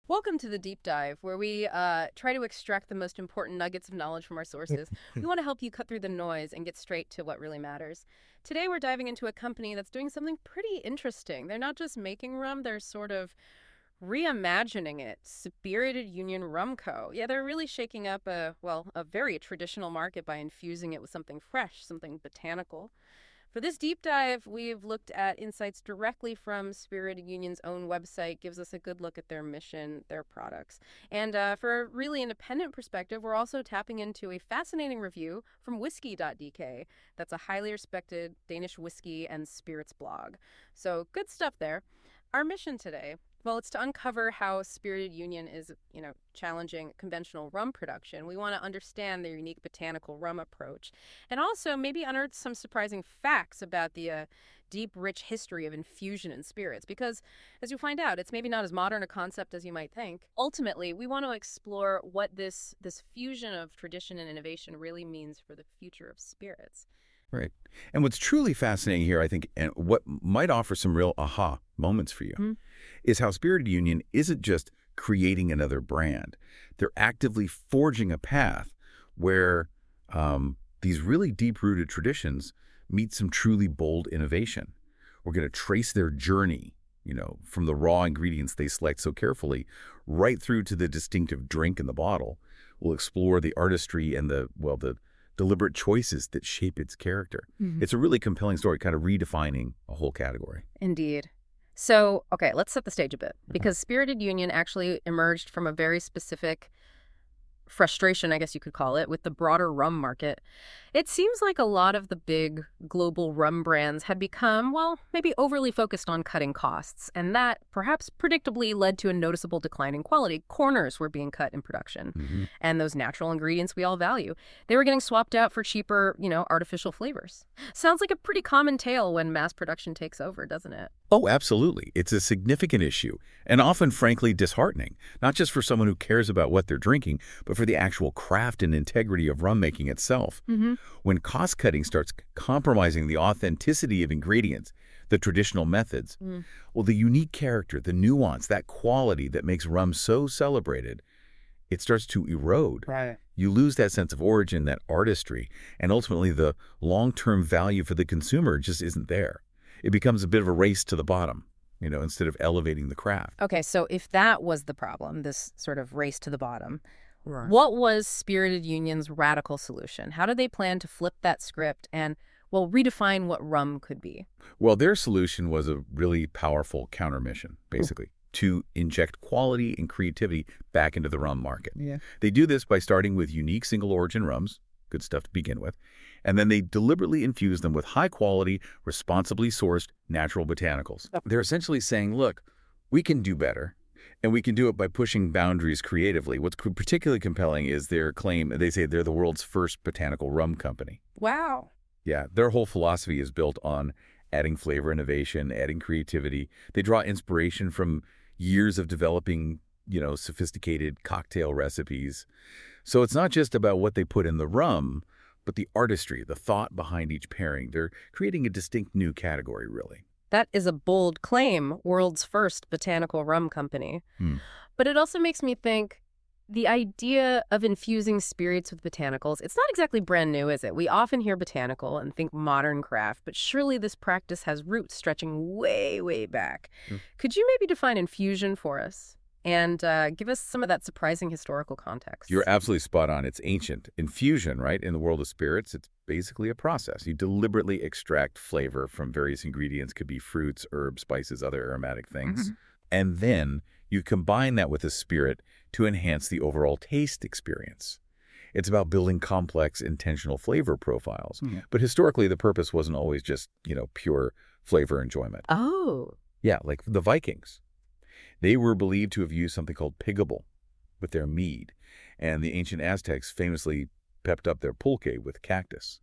Welcome to the deep dive, where we try to extract the most important nuggets of knowledge from our sources. We want to help you cut through the noise and get straight to what really matters. Today, we're diving into a company that's doing something pretty interesting. They're not just making rum, they're sort of reimagining it. Spirited Union Rum Co. Yeah, they're really shaking up a very traditional market by infusing it with something fresh, something botanical. For this deep dive, we've looked at insights directly from Spirited Union's own website, gives us a good look at their mission, their products. And for a really independent perspective, we're also tapping into a fascinating review from Whisky.dk. That's a highly respected Danish whiskey and spirits blog. So good stuff there. Our mission today, well, it's to uncover how Spirited Union is, challenging conventional rum production. We want to understand their unique botanical rum approach and also maybe unearth some surprising facts about the deep, rich history of infusion in spirits because, as you'll find out, it's maybe not as modern a concept as you might think. Ultimately, we want to explore what this fusion of tradition and innovation really means for the future of spirits. Right. And what's truly fascinating here, I think, and what might offer some real aha moments for you, is how Spirited Union isn't just creating another brand. They're actively forging a path where these really deep-rooted traditions meet some truly bold innovation. We're going to trace their journey, from the raw ingredients they select so carefully, right through to the distinctive drink in the bottle. We'll explore the artistry and the deliberate choices that shape its character. It's a really compelling story, kind of redefining a whole category. Indeed. So, okay, let's set the stage a bit because Spirited Union actually emerged from a very specific frustration, I guess you could call it, with the broader rum market. It seems like a lot of the big global rum brands had become, well, maybe overly focused on cutting costs, and that perhaps predictably led to a noticeable decline in quality. Corners were being cut in production, and those natural ingredients we all value, they were getting swapped out for cheaper, artificial flavors. Sounds like a pretty common tale when mass production takes over, doesn't it? Oh, absolutely. It's a significant issue and often, frankly, disheartening, not just for someone who cares about what they're drinking, but for the actual craft and integrity of rum making itself. When cost-cutting starts compromising the authenticity of ingredients, the traditional methods, well, the unique character, the nuance, that quality that makes rum so celebrated, it starts to erode. Right. You lose that sense of origin, that artistry, and ultimately the long-term value for the consumer just isn't there. It becomes a bit of a race to the bottom, instead of elevating the craft. Okay, so if that was the problem, this sort of race to the bottom, Right. what was Spirited Union's radical solution? How did they plan to flip that script and, well, redefine what rum could be? Well, their solution was a really powerful counter-mission, basically, to inject quality and creativity back into the rum market. Yeah. They do this by starting with unique single-origin rums, good stuff to begin with, and then they deliberately infuse them with high-quality, responsibly sourced natural botanicals. They're essentially saying, look, we can do better, and we can do it by pushing boundaries creatively. What's particularly compelling is their claim, they say they're the world's first botanical rum company. Wow. Yeah, their whole philosophy is built on adding flavor innovation, adding creativity. They draw inspiration from years of developing, sophisticated cocktail recipes. So it's not just about what they put in the rum, but the artistry, the thought behind each pairing. They're creating a distinct new category, really. That is a bold claim, world's first botanical rum company. But it also makes me think the idea of infusing spirits with botanicals, it's not exactly brand new, is it? We often hear botanical and think modern craft, but surely this practice has roots stretching way, way back. Could you maybe define infusion for us? And give us some of that surprising historical context. You're absolutely spot on. It's ancient. Infusion, right? In the world of spirits, it's basically a process. You deliberately extract flavor from various ingredients, could be fruits, herbs, spices, other aromatic things. And then you combine that with a spirit to enhance the overall taste experience. It's about building complex, intentional flavor profiles. But historically, the purpose wasn't always just, pure flavor enjoyment. Oh. Yeah, like the Vikings. They were believed to have used something called pigable with their mead, and the ancient Aztecs famously pepped up their pulque with cactus.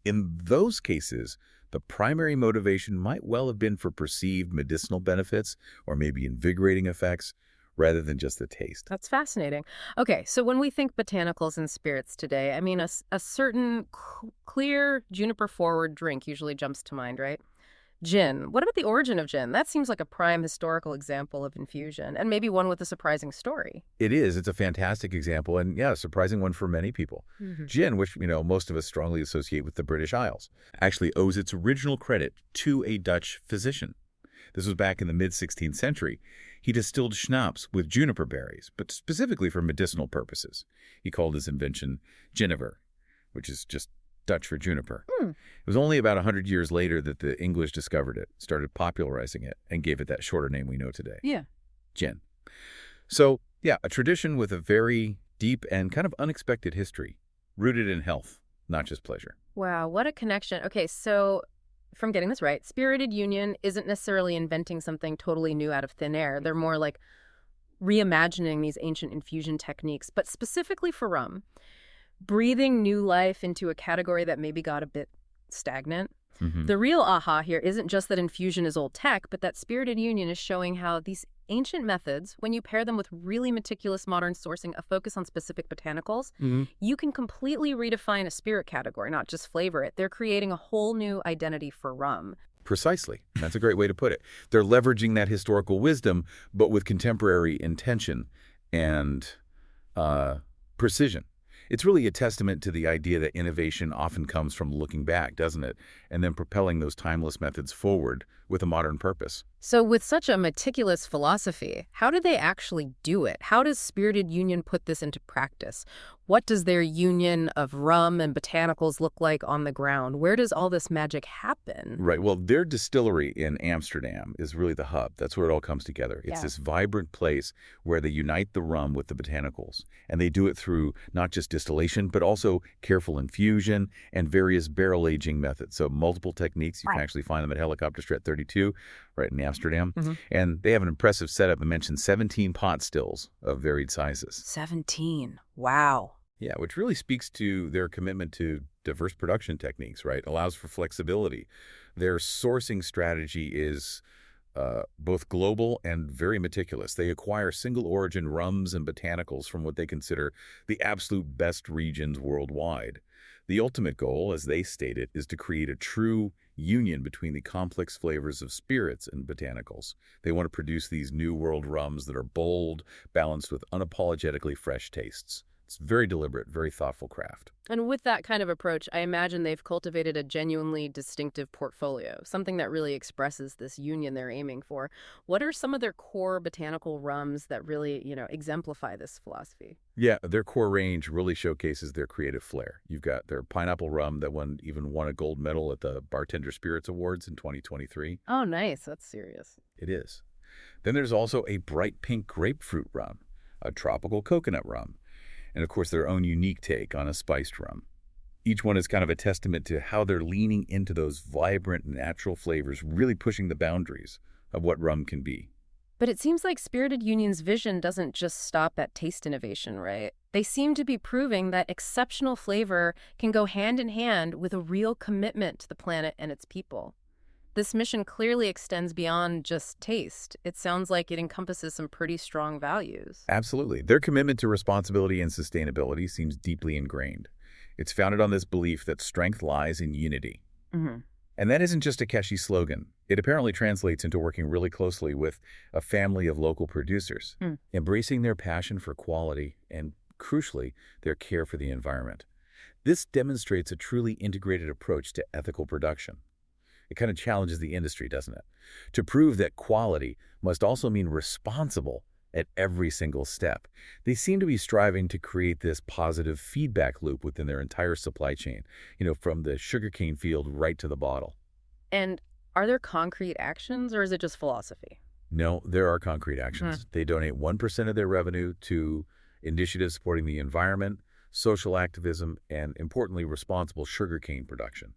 In those cases, the primary motivation might well have been for perceived medicinal benefits or maybe invigorating effects rather than just the taste. That's fascinating. Okay, so when we think botanicals and spirits today, I mean, a certain clear juniper-forward drink usually jumps to mind, right? Gin. What about the origin of gin? That seems like a prime historical example of infusion, and maybe one with a surprising story. It is. It's a fantastic example and, yeah, a surprising one for many people. Hmm. Gin, which, most of us strongly associate with the British Isles, actually owes its original credit to a Dutch physician. This was back in the mid-16th century. He distilled schnapps with juniper berries, but specifically for medicinal purposes. He called his invention Genever, which is just Dutch for juniper. Hmm. It was only about 100 years later that the English discovered it, started popularizing it, and gave it that shorter name we know today, Yeah. gin. So, yeah, a tradition with a very deep and kind of unexpected history, rooted in health, not just pleasure. Wow, what a connection. Okay, so if I'm getting this right, Spirited Union isn't necessarily inventing something totally new out of thin air. They're more like reimagining these ancient infusion techniques, but specifically for rum, breathing new life into a category that maybe got a bit stagnant. The real aha here isn't just that infusion is old tech, but that Spirited Union is showing how these ancient methods, when you pair them with really meticulous modern sourcing, a focus on specific botanicals, you can completely redefine a spirit category, not just flavor it. They're creating a whole new identity for rum. Precisely. That's a great way to put it. They're leveraging that historical wisdom, but with contemporary intention and precision. It's really a testament to the idea that innovation often comes from looking back, doesn't it? And then propelling those timeless methods forward with a modern purpose. So with such a meticulous philosophy, how do they actually do it? How does Spirited Union put this into practice? What does their union of rum and botanicals look like on the ground? Where does all this magic happen? Right. Well, their distillery in Amsterdam is really the hub. That's where it all comes together. It's this vibrant place where they unite the rum with the botanicals. And they do it through not just distillation, but also careful infusion and various barrel aging methods. So multiple techniques. You can actually find them at Helicopter Street 32, right in Amsterdam. And they have an impressive setup. I mentioned 17 pot stills of varied sizes. 17. Wow. Yeah, which really speaks to their commitment to diverse production techniques, right? Allows for flexibility. Their sourcing strategy is both global and very meticulous. They acquire single-origin rums and botanicals from what they consider the absolute best regions worldwide. The ultimate goal, as they state it, is to create a true union between the complex flavors of spirits and botanicals. They want to produce these new world rums that are bold, balanced with unapologetically fresh tastes. It's very deliberate, very thoughtful craft. And with that kind of approach, I imagine they've cultivated a genuinely distinctive portfolio, something that really expresses this union they're aiming for. What are some of their core botanical rums that really, exemplify this philosophy? Yeah, their core range really showcases their creative flair. You've got their pineapple rum that even won a gold medal at the Bartender Spirits Awards in 2023. Oh, nice. That's serious. It is. Then there's also a bright pink grapefruit rum, a tropical coconut rum, and of course their own unique take on a spiced rum. Each one is kind of a testament to how they're leaning into those vibrant, natural flavors, really pushing the boundaries of what rum can be. But it seems like Spirited Union's vision doesn't just stop at taste innovation, right? They seem to be proving that exceptional flavor can go hand in hand with a real commitment to the planet and its people. This mission clearly extends beyond just taste. It sounds like it encompasses some pretty strong values. Absolutely. Their commitment to responsibility and sustainability seems deeply ingrained. It's founded on this belief that strength lies in unity. And that isn't just a catchy slogan. It apparently translates into working really closely with a family of local producers, embracing their passion for quality and, crucially, their care for the environment. This demonstrates a truly integrated approach to ethical production. It kind of challenges the industry, doesn't it? To prove that quality must also mean responsible at every single step. They seem to be striving to create this positive feedback loop within their entire supply chain, from the sugarcane field right to the bottle. And are there concrete actions, or is it just philosophy? No, there are concrete actions. They donate 1% of their revenue to initiatives supporting the environment, social activism, and, importantly, responsible sugarcane production.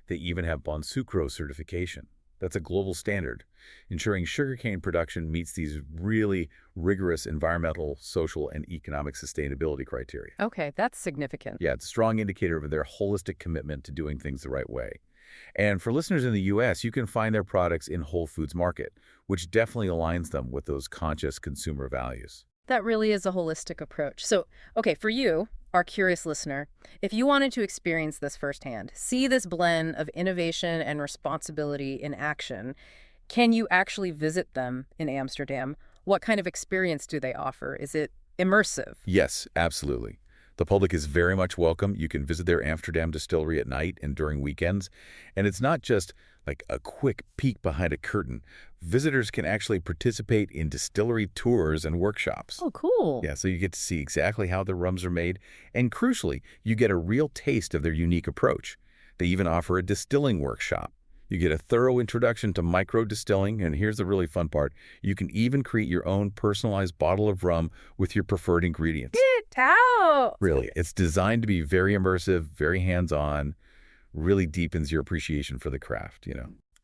They even have Bon Sucro certification. That's a global standard, ensuring sugarcane production meets these really rigorous environmental, social, and economic sustainability criteria. Okay, that's significant. Yeah, it's a strong indicator of their holistic commitment to doing things the right way. And for listeners in the U.S., you can find their products in Whole Foods Market, which definitely aligns them with those conscious consumer values. That really is a holistic approach. So, okay, for you, our curious listener, if you wanted to experience this firsthand, see this blend of innovation and responsibility in action, can you actually visit them in Amsterdam? What kind of experience do they offer? Is it immersive? Yes, absolutely. The public is very much welcome. You can visit their Amsterdam distillery at night and during weekends. And it's not just like a quick peek behind a curtain. Visitors can actually participate in distillery tours and workshops. Oh, cool. Yeah, so you get to see exactly how the rums are made. And crucially, you get a real taste of their unique approach. They even offer a distilling workshop. You get a thorough introduction to micro-distilling, and here's the really fun part. You can even create your own personalized bottle of rum with your preferred ingredients. Get out! Really, it's designed to be very immersive, very hands-on, really deepens your appreciation for the craft.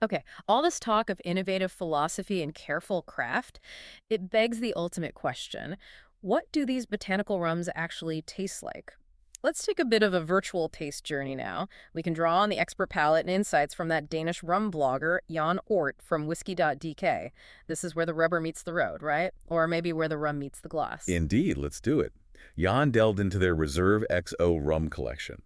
Okay, all this talk of innovative philosophy and careful craft, it begs the ultimate question. What do these botanical rums actually taste like? Let's take a bit of a virtual taste journey now. We can draw on the expert palate and insights from that Danish rum blogger, Jan Ort from Whisky.dk. This is where the rubber meets the road, right? Or maybe where the rum meets the glass. Indeed, let's do it. Jan delved into their Reserve XO rum collection.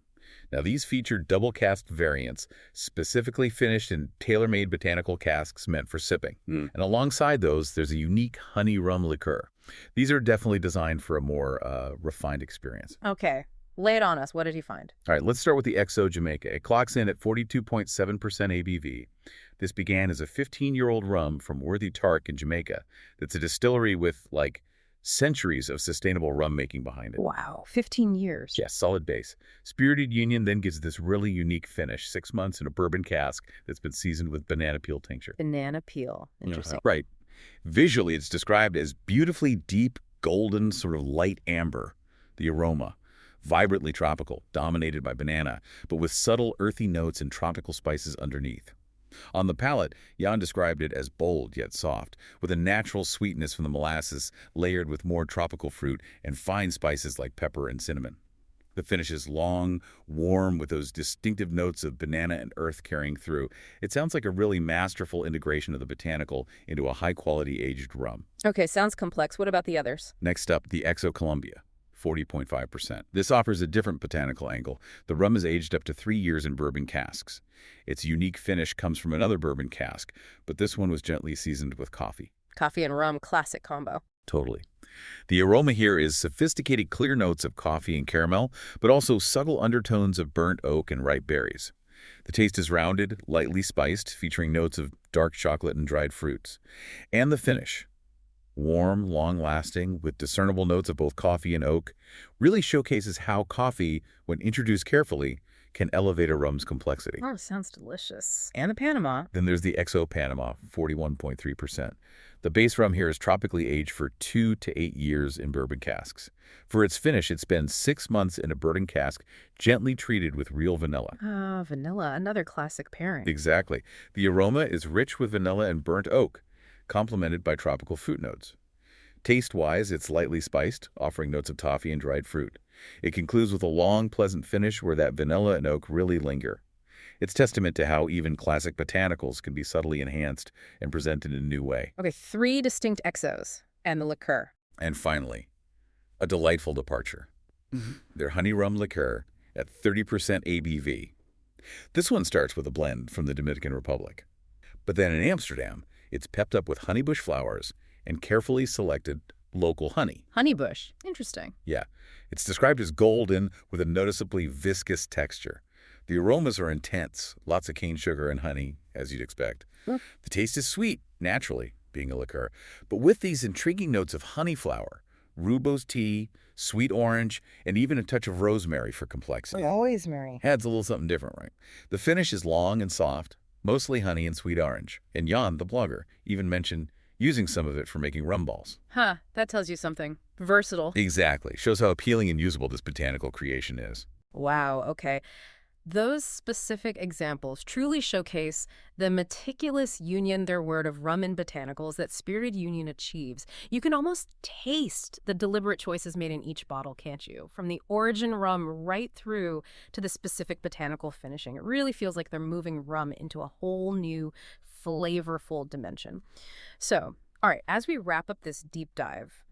Now, these feature double-cask variants, specifically finished in tailor-made botanical casks meant for sipping. And alongside those, there's a unique honey rum liqueur. These are definitely designed for a more refined experience. Okay, lay it on us. What did he find? All right, let's start with the XO Jamaica. It clocks in at 42.7% ABV. This began as a 15-year-old rum from Worthy Tark in Jamaica. That's a distillery with, centuries of sustainable rum making behind it. Wow, 15 years. Yes, solid base. Spirited Union then gives this really unique finish, 6 months in a bourbon cask that's been seasoned with banana peel tincture. Banana peel. Interesting. Right. Visually, it's described as beautifully deep, golden, sort of light amber, the aroma. Vibrantly tropical, dominated by banana, but with subtle earthy notes and tropical spices underneath. On the palate, Jan described it as bold yet soft, with a natural sweetness from the molasses layered with more tropical fruit and fine spices like pepper and cinnamon. The finish is long, warm, with those distinctive notes of banana and earth carrying through. It sounds like a really masterful integration of the botanical into a high-quality aged rum. Okay, sounds complex. What about the others? Next up, the XO Columbia. 40.5%. This offers a different botanical angle. The rum is aged up to 3 years in bourbon casks. Its unique finish comes from another bourbon cask, but this one was gently seasoned with coffee. Coffee and rum, classic combo. Totally. The aroma here is sophisticated clear notes of coffee and caramel, but also subtle undertones of burnt oak and ripe berries. The taste is rounded, lightly spiced, featuring notes of dark chocolate and dried fruits. And the finish, warm, long-lasting, with discernible notes of both coffee and oak, really showcases how coffee, when introduced carefully, can elevate a rum's complexity. Oh, sounds delicious. And the Panama. Then there's the XO Panama, 41.3%. The base rum here is tropically aged for 2 to 8 years in bourbon casks. For its finish, it spends 6 months in a bourbon cask, gently treated with real vanilla. Ah, vanilla, another classic pairing. Exactly. The aroma is rich with vanilla and burnt oak, complemented by tropical fruit notes. Taste-wise, it's lightly spiced, offering notes of toffee and dried fruit. It concludes with a long, pleasant finish where that vanilla and oak really linger. It's testament to how even classic botanicals can be subtly enhanced and presented in a new way. Okay, 3 distinct XOs and the liqueur. And finally, a delightful departure. Their honey rum liqueur at 30% ABV. This one starts with a blend from the Dominican Republic. But then in Amsterdam, it's pepped up with honeybush flowers and carefully selected local honey. Honeybush. Interesting. Yeah. It's described as golden with a noticeably viscous texture. The aromas are intense, lots of cane sugar and honey, as you'd expect. The taste is sweet, naturally, being a liqueur, but with these intriguing notes of honey flower, rooibos tea, sweet orange, and even a touch of rosemary for complexity. Always, Mary. Adds a little something different, right? The finish is long and soft, mostly honey and sweet orange. And Jan, the blogger, even mentioned using some of it for making rum balls. Huh, that tells you something. Versatile. Exactly. Shows how appealing and usable this botanical creation is. Wow, okay. Those specific examples truly showcase the meticulous union, their word, of rum and botanicals that Spirited Union achieves. You can almost taste the deliberate choices made in each bottle, can't you? From the origin rum right through to the specific botanical finishing. It really feels like they're moving rum into a whole new flavorful dimension. So, all right, as we wrap up this deep dive,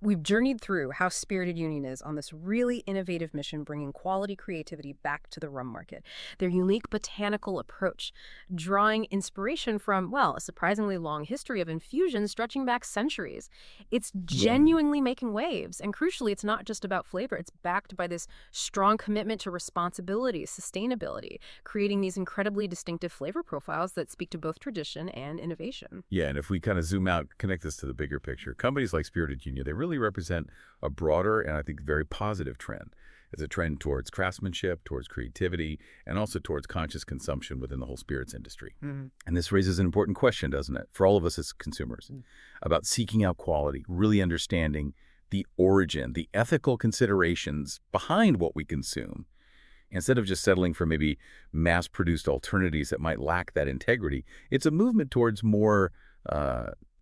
We've journeyed through how Spirited Union is on this really innovative mission bringing quality creativity back to the rum market. Their unique botanical approach, drawing inspiration from, well, a surprisingly long history of infusion stretching back centuries. It's Yeah. genuinely making waves, and crucially, it's not just about flavor. It's backed by this strong commitment to responsibility, sustainability, creating these incredibly distinctive flavor profiles that speak to both tradition and innovation. Yeah, and if we kind of zoom out, connect this to the bigger picture, companies like Spirited Union, they really represent a broader and I think very positive trend. It's a trend towards craftsmanship, towards creativity, and also towards conscious consumption within the whole spirits industry. And this raises an important question, doesn't it, for all of us as consumers, about seeking out quality, really understanding the origin, the ethical considerations behind what we consume, instead of just settling for maybe mass-produced alternatives that might lack that integrity. It's a movement towards more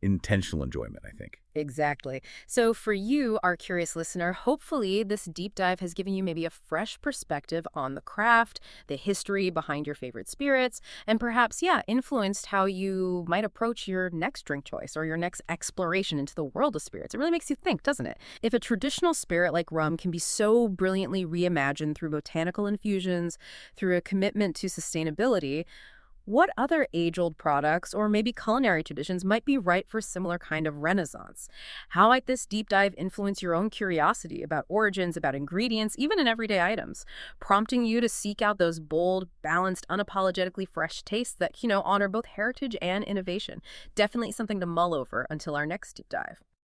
intentional enjoyment, I think. Exactly. So for you, our curious listener, hopefully this deep dive has given you maybe a fresh perspective on the craft, the history behind your favorite spirits, and perhaps, yeah, influenced how you might approach your next drink choice or your next exploration into the world of spirits. It really makes you think, doesn't it? If a traditional spirit like rum can be so brilliantly reimagined through botanical infusions, through a commitment to sustainability, what other age-old products or maybe culinary traditions might be ripe for similar kind of renaissance? How might this deep dive influence your own curiosity about origins, about ingredients, even in everyday items, prompting you to seek out those bold, balanced, unapologetically fresh tastes that, honor both heritage and innovation? Definitely something to mull over until our next deep dive.